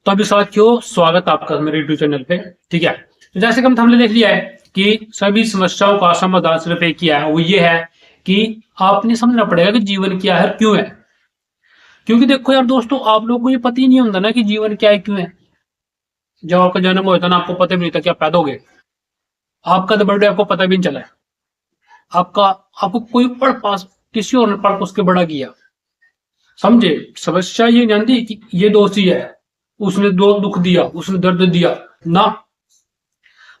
तो अभी साथियों स्वागत आपका मेरे यूट्यूब चैनल पे। ठीक है, तो जैसे कि हमने देख लिया है कि सभी समस्याओं का समाधान सिर्फ एक ही है, वो ये है कि आपने समझना पड़ेगा कि जीवन क्या है, क्यों है। क्योंकि देखो यार दोस्तों, आप लोगों को ये पता ही नहीं होता ना कि जीवन क्या है, क्यों है। जब आपका जन्म हुआ था ना, आपको पता भी नहीं था कि आप पैदा हो गए। आपका तो बर्थडे आपको पता भी नहीं चला है। आपका आपको कोई और पास किसी और ने पढ़ के उसके बड़ा किया। समझे? समस्या ये जानती कि ये दोषी है, उसने दो दुख दिया, उसने दर्द दिया ना।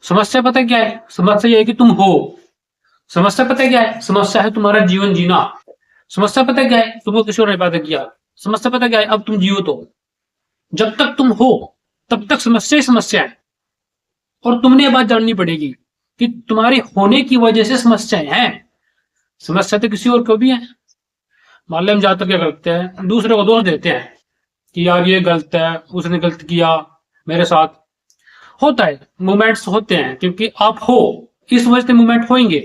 समस्या पता क्या है? समस्या ये है कि तुम हो। समस्या पता क्या है? समस्या है तुम्हारा जीवन जीना। समस्या पता क्या है? तुमको किसी और ने पैदा किया। समस्या पता क्या है? अब तुम जीवित हो। जब तक तुम हो तब तक समस्या ही समस्या है। और तुमने ये बात जाननी पड़ेगी कि तुम्हारे होने की वजह से समस्याएं हैं। समस्या तो किसी और को भी है। मान लो हम ज्यादातर क्या करते हैं, दूसरे को दोष देते हैं कि यार ये गलत है, उसने गलत किया मेरे साथ। होता है, मोमेंट्स होते हैं, क्योंकि आप हो इस वजह से मोमेंट होंगे।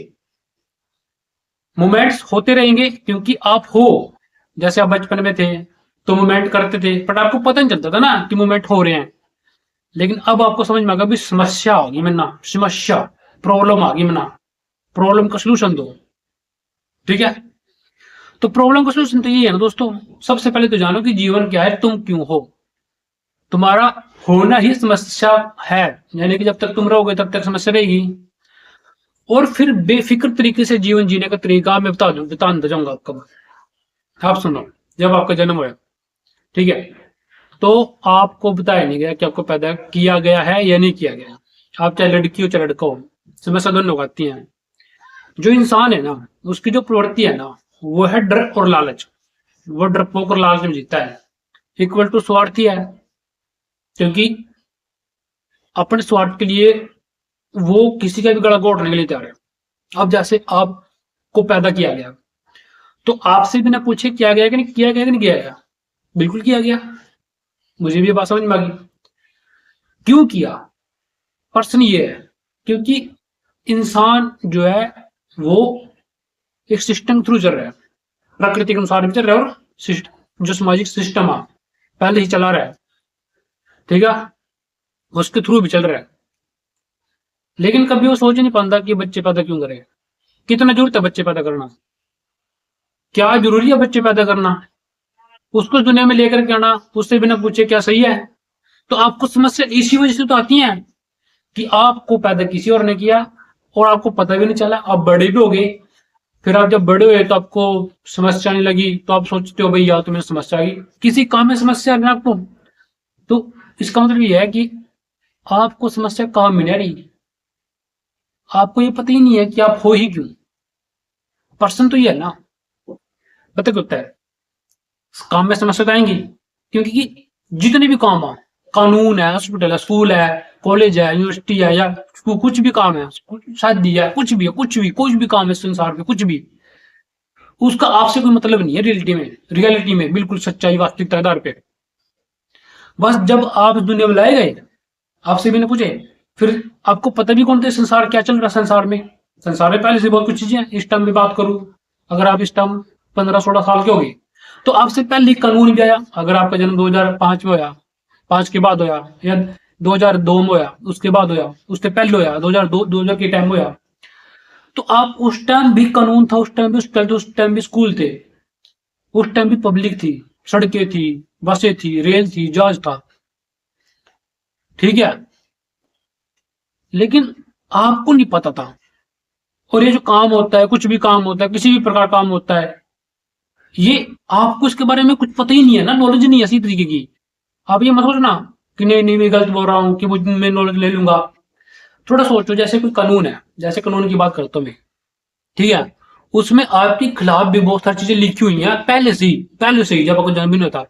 मोमेंट्स होते रहेंगे क्योंकि आप हो। जैसे आप बचपन में थे तो मोमेंट करते थे, बट आपको पता नहीं चलता था ना कि मोमेंट हो रहे हैं। लेकिन अब आपको समझ में आ गया, समस्या आ गई मना, समस्या प्रॉब्लम आ गई मना। प्रॉब्लम का सोल्यूशन दो। ठीक है, तो प्रॉब्लम का सोल्यूशन तो ये है ना दोस्तों, सबसे पहले तो जानो कि जीवन क्या है, तुम क्यों हो। तुम्हारा होना ही समस्या है, यानी कि जब तक तुम रहोगे तब तक समस्या रहेगी। और फिर बेफिक्र तरीके से जीवन जीने का तरीका मैं बताता जाऊंगा आपको। आप सुनो, जब आपका जन्म हुआ, ठीक है, तो आपको बताया नहीं गया कि आपको पैदा किया गया है या नहीं किया गया। आप चाहे लड़की हो चाहे लड़का हो, समस्या दोनों आती हैं। जो इंसान है ना, उसकी जो प्रवृत्ति है ना, वो है डर और लालच। वो डरपोक और लालच में जीता है। इक्वल टू स्वार्थी है, क्योंकि अपने स्वार्थ के लिए वो किसी का भी गला घोटने के लिए तैयार है। अब जैसे आपको पैदा किया गया, तो आपसे बिना पूछे किया गया कि नहीं किया गया, कि नहीं किया गया? बिल्कुल किया गया। मुझे भी ये बात समझ में आ गई। क्यों किया? प्रश्न ये है क्योंकि इंसान जो है वो एक सिस्टम थ्रू चल रहा है, प्रकृति के अनुसार भी चल रहा है, और जो सामाजिक सिस्टम है पहले ही चला रहा है, ठीक है, उसके थ्रू भी चल रहा है। लेकिन कभी वो सोच नहीं पाता कि बच्चे पैदा क्यों करे, कितना जरूरत है बच्चे पैदा करना, क्या जरूरी है बच्चे पैदा करना, उसको दुनिया में लेकर के आना उससे बिना पूछे क्या सही है? तो आपको समस्या इसी वजह से तो आती है कि आपको पैदा किसी और ने किया और आपको पता भी नहीं चला। आप बड़े भी हो गए, फिर आप जब बड़े हुए तो आपको समस्या नहीं लगी, तो आप सोचते हो भाई यार तुम्हें समस्या आ गई, किसी काम में समस्या आ गई आपको। तो इसका मतलब ये है कि आपको समस्या कहाँ मिल रही, आपको ये पता ही नहीं है कि आप हो ही क्यों। पर्सन तो ये है ना, पता क्या होता है, काम में समस्या तो आएंगी, क्योंकि जितने भी काम है, कानून है, हॉस्पिटल है, स्कूल है, कॉलेज है, यूनिवर्सिटी है, या कुछ भी काम है, शादी है, कुछ भी है, कुछ भी काम है संसार में, कुछ भी, उसका आपसे कोई मतलब नहीं है रियलिटी में बिल्कुल सच्चाई वास्तविकता आधार पे। बस जब आप इस दुनिया में लाए गए, आपसे भी ने पूछे, फिर आपको पता भी कौन थे संसार क्या चल रहा है। संसार में पहले से बहुत कुछ चीजें हैं। इस टाइम में बात करूं, अगर आप इस टाइम 15-16 साल के हो गए, तो आपसे पहले कानून भी आया। अगर आपका जन्म 2005 में होया, 5 के बाद होया, या 2002 में होया, उसके बाद होया, उससे पहले होया, 2002 के टाइम होया, तो आप उस टाइम भी कानून था, उस टाइम भी स्कूल थे, उस टाइम भी पब्लिक थी, सड़कें थी, बसें थी, रेल थी, जहाज था, ठीक है। लेकिन आपको नहीं पता था। और ये जो काम होता है, कुछ भी काम होता है, किसी भी प्रकार काम होता है, ये आपको इसके बारे में कुछ पता ही नहीं है ना, नॉलेज नहीं है इसी तरीके की। आप ये मत सोचना कि नहीं नहीं मैं गलत बोल रहा हूँ, कि मैं नॉलेज ले लूंगा। थोड़ा सोचो, जैसे कोई कानून है, जैसे कानून की बात करता हूँ मैं, ठीक है, उसमें आपके खिलाफ भी बहुत सारी चीजें लिखी हुई हैं पहले से ही जब आपको जन्म भी नहीं होता,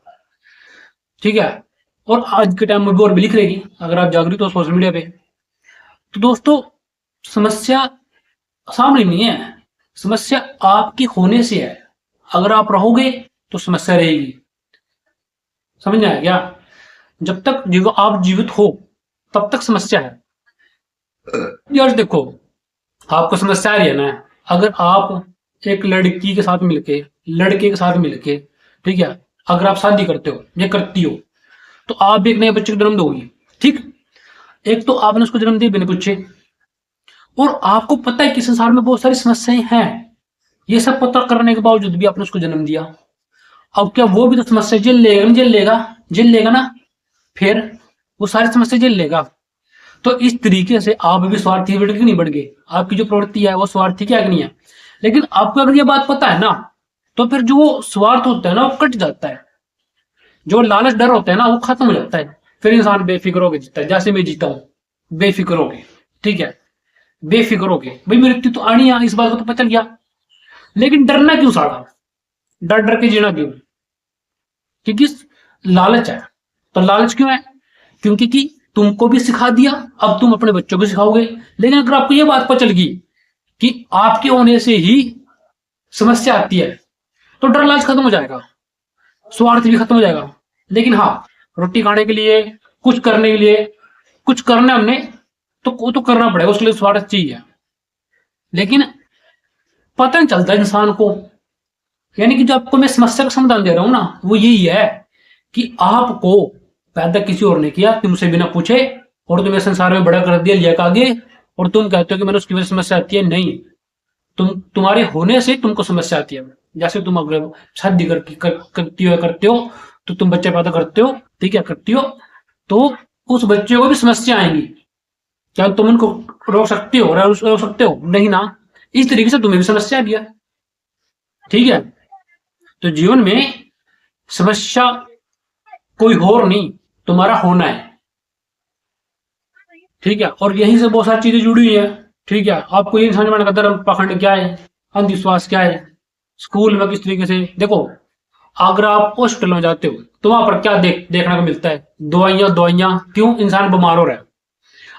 ठीक है। और आज के टाइम में भी और भी लिख रहेगी अगर आप जागरूक हो सोशल मीडिया पे। तो दोस्तों, समस्या सामने नहीं है, समस्या आपके होने से है। अगर आप रहोगे तो समस्या रहेगी। समझ में आया क्या? जब तक आप जीवित हो तब तक समस्या है। यार देखो, आपको समस्या आ रही है ना, अगर आप एक लड़की के साथ मिलके, लड़के के साथ मिलके, ठीक है, अगर आप शादी करते हो या करती हो, तो आप भी एक नए बच्चे को जन्म दोगे। ठीक, एक तो आपने उसको जन्म दिया बिना पूछे, और आपको पता है कि संसार में बहुत सारी समस्याएं हैं, ये सब पता करने के बावजूद भी आपने उसको जन्म दिया। अब क्या वो भी तो समस्या झेल लेगा? नहीं झेल लेगा? झेल लेगा ना, फिर वो सारी समस्या झेल लेगा। तो इस तरीके से आप भी स्वार्थी बढ़ के नहीं बढ़ गए, आपकी जो प्रवृत्ति है वो स्वार्थी क्या नहीं है। लेकिन आपको अगर ये बात पता है ना, तो फिर जो स्वार्थ होता है ना वो कट जाता है, जो लालच डर होता है ना वो खत्म हो जाता है। फिर इंसान बेफिक्र होकर जीता है, जैसे मैं जीता हूं बेफिक्र होके। ठीक है, बेफिक्र होके, भाई मृत्यु तो आनी है, इस बात को तो पता चल गया। लेकिन डरना क्यों साड़ा? डर डर के जीना क्यों? क्योंकि लालच है। तो लालच क्यों है? क्योंकि कि तुमको भी सिखा दिया, अब तुम अपने बच्चों को सिखाओगे। लेकिन अगर आपको यह बात पता चल गई कि आपके होने से ही समस्या आती है, तो डर लालच खत्म हो जाएगा, स्वार्थ भी खत्म हो जाएगा। लेकिन हाँ, रोटी खाने के लिए, कुछ करने के लिए, कुछ करना हमने, तो वो तो करना पड़ेगा, उसके लिए स्वार्थ चाहिए। लेकिन पता नहीं चलता इंसान को। यानी कि जो आपको मैं समस्या का समाधान दे रहा हूं ना, वो यही है कि आपको पैदा किसी और ने किया, तुमसे बिना पूछे, और तुम्हें संसार में बड़ा कर दिया, लिया के आगे, और तुम कहते हो कि मैंने उसकी वजह से समस्या आती है। नहीं, तुम्हारे होने से तुमको समस्या आती है। जैसे तुम अगर शादी करते हो, तो तुम बच्चे पैदा करते हो, ठीक है, करती हो, तो उस बच्चे को भी समस्या आएंगी। क्या तुम उनको रोक सकते हो? रोक सकते हो? नहीं ना। इस तरीके से तुम्हें भी समस्या आ गया। ठीक है, तो जीवन में समस्या कोई और नहीं, तुम्हारा होना है। ठीक है, और यहीं से बहुत सारी चीजें जुड़ी हुई है। ठीक है, आपको ये समझ में आना, धर्म पाखंड क्या है, अंधविश्वास क्या है, स्कूल में किस तरीके से देखो। अगर आप हॉस्पिटल में जाते हो तो वहां पर क्या देखने को मिलता है? दवाइयां दवाइयां। क्यों? इंसान बीमार हो रहा है।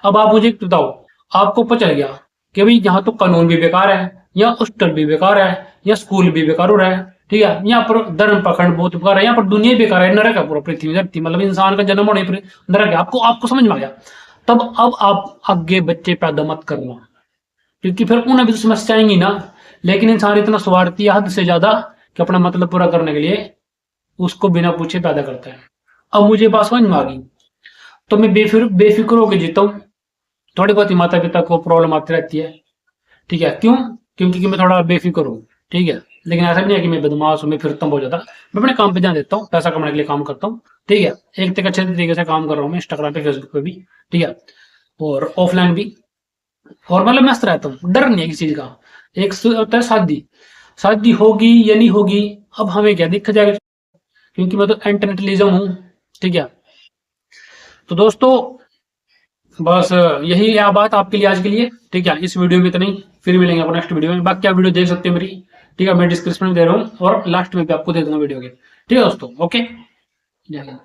अब आप मुझे बताओ, आपको पता चल गया कि भाई यहाँ तो कानून भी बेकार है, या हॉस्पिटल भी बेकार है, या स्कूल भी बेकार हो रहा है, ठीक है, यहाँ पर धर्म पाखंड बहुत बेकार है, यहाँ पर दुनिया ही बेकार है, नरक है पूरा, पृथ्वी धरती, मतलब इंसान का जन्म होने पर नरक है। आपको आपको समझ में आ गया? तब अब आप आगे बच्चे पैदा मत करना, क्योंकि फिर उन्हें भी तो समस्या आएंगी ना। लेकिन इंसान इतना स्वार्थी है हद से ज्यादा, कि अपना मतलब पूरा करने के लिए उसको बिना पूछे पैदा करता है। अब मुझे बात समझ में आ गई, तो मैं बेफिक्र होकर जीता हूँ। थोड़ी बहुत ही माता पिता को प्रॉब्लम आती रहती है, ठीक है, क्यों? क्योंकि कि मैं थोड़ा बेफिक्र हूँ। ठीक है, लेकिन ऐसा भी नहीं है कि मैं बदमाश हूँ, मैं फिरता हूँ बहुत ज्यादा। मैं अपने काम पे ध्यान देता हूँ, पैसा कमाने के लिए काम करता हूँ। ठीक है, एक तक अच्छे तरीके से काम कर रहा हूँ मैं, इंस्टाग्राम पे, फेसबुक पे भी। ठीक है, और ऑफलाइन भी, और मतलब मस्त रहता हूँ, डर नहीं है किसी चीज का। एक होता है शादी, शादी होगी या नहीं होगी, अब हमें क्या दिक्कत जाएगा, क्योंकि मैं तो एंटरनेटलिज्म हूँ। ठीक है, तो दोस्तों बस यही है बात आपके लिए आज के लिए। ठीक है, इस वीडियो में इतना ही, फिर मिलेंगे आपको नेक्स्ट वीडियो में। बाकी आप वीडियो देख सकते हो मेरी, ठीक है, मैं डिस्क्रिप्शन में दे रहा हूँ, और लास्ट में भी आपको दे दूंगा वीडियो के। ठीक है दोस्तों, ओके, जय हिंद।